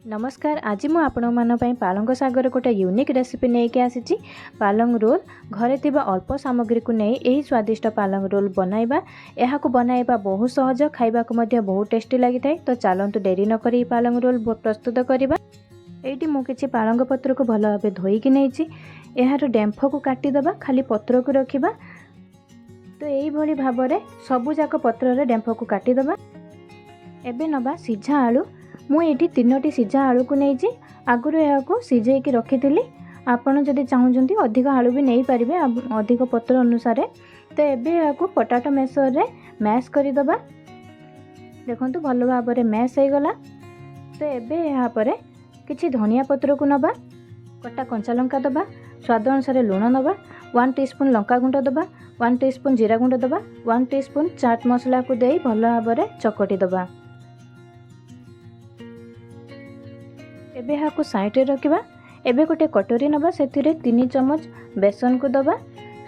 नमस्कार। आज मु आपण मानी पालंग सागर गोटे यूनिक रेसिपी नहीं कि आसी पालंग रोल। घरे थिबा अल्प सामग्री को नहीं यही स्वादिष्ट पालंग रोल बनाइबा। यह बनाइबा बहुत सहज, खाइबा बहुत टेस्टी लगी था। तो चलतु डेरी नक पालंग रोल प्रस्तुत करवा। ये मुझे पालंग पत्र को भल भाव धोईकी नहीं यार डेम्फ को काटिदबा, खाली पत्र को रखा। तो यही भाव में सबुजाक पत्र डेम्फ को काटिदबा। एबे नबा सीझा आलू। मुझे 3टी सीझा आलू को नहीं आगुरी यहाँ सीझे रखी थी। आपड़ जदि चाहूँगी अधिक आलू भी नहीं पारे, अधिक पत्र अनुसार। तो एबे यहाँ पोटाटो मेसर रे मैश करदबा। देखो भल भाव में मैश हो गला। तो एबे यहाँ पर किछि धनिया पत्र को नबा, कटा कंचा लंका दबा, स्वाद अनुसार लुण नबा, 1 टीस्पून लंका गुंड दबा, 1 टीस्पून जीरा गुंड दबा, 1 टीस्पून चाट मसला को दे भल भाव में चकटी दबा। एबे यहाँ साइड रखा। एबे गोटे कटोरी नबा, से 3 चमच बेसन को दबा,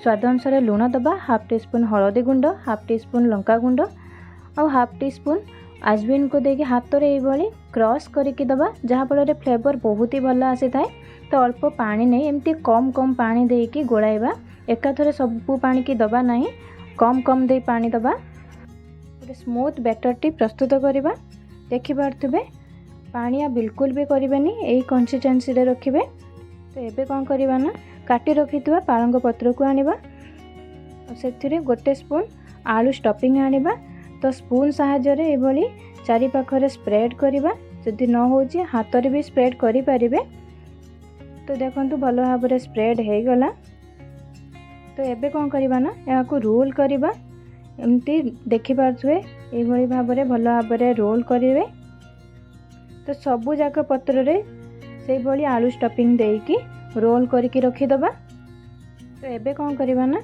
स्वाद अनुसार लुण दबा, 1/2 टीस्पून हलदी गुंड, 1/2 टीस्पून लंका गुंड और 1/2 टीस्पून आजबिन को देके हाथ में ये क्रश करके दबा, जहाँ फल फ्लेवर बहुत ही भल आसी थाए। तो अल्प पानी नहीं, एमती कम कम पानी देकी गोलाइबा। एकाथरे सबू पानी की दबा नहीं, कम कम दे पानी दबा। गोटे स्मूथ बैटर टी प्रस्तुत करवा। देखि पार्थुबे पानिया बिल्कुल भी करेनि, यही कंसिस्टेंसी रे रखिबे। तो एबे कौन करवा ना, काटी रखि पालंग पत्र को आनिबा, से गोटे स्पून आलू स्टफिंग आनिबा। तो स्पून साहाय्य रे एभली चारि पाखरे स्प्रेड करवा। जदि न होची हाथ रे भी स्प्रेड करि परिबे। तो देखंतु भल भाव में स्प्रेड हो गला। तो एबे कौन करवा ना, यहाँ को रोल करवा। एमती देखि पार्थुबे एभली भाव में भल भाव में रोल करेंगे। तो सबू जाक पत्र रे से भली आलू स्टफिंग देकी रोल करके रखीदबा। तो एबे कौन करवा ना,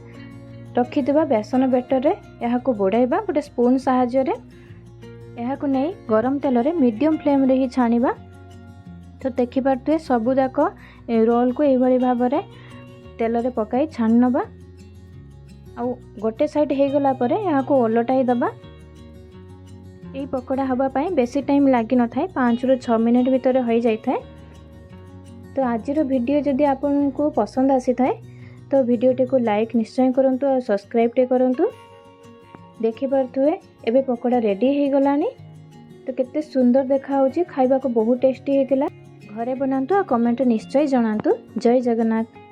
रखीदबा बेसन बेटर रे यहाँ को बोड़ाइबा। गोटे स्पून साहाय्य रे यहाँ को नहीं गरम तेल रे मीडियम फ्लेम रे ही छाणिबा। तो देखि पार्थुए सबू जाक रोल को यही भाव में तेल रे पकाई छाणी नबा। आ गोटे साइड हो गला परे यहाँ को ओलटाई दबा। यही पकोड़ा हवापाई बेसी टाइम लगी न थाए, 5 ରୁ 6 मिनट भितर हो जाए। तो आज वीडियो जदि आपको पसंद आसी थाए तो वीडियो को लाइक निश्चय करंतु और सब्सक्राइब टे करंतु। देखि पार्थुए एबे पकोड़ा रेडी हो गलानी। तो केते सुंदर देखा होची, खाइबा को बहुत टेस्टी हेतिला। घरे बनातु और कमेंट निश्चय जनातु। जय जगन्नाथ।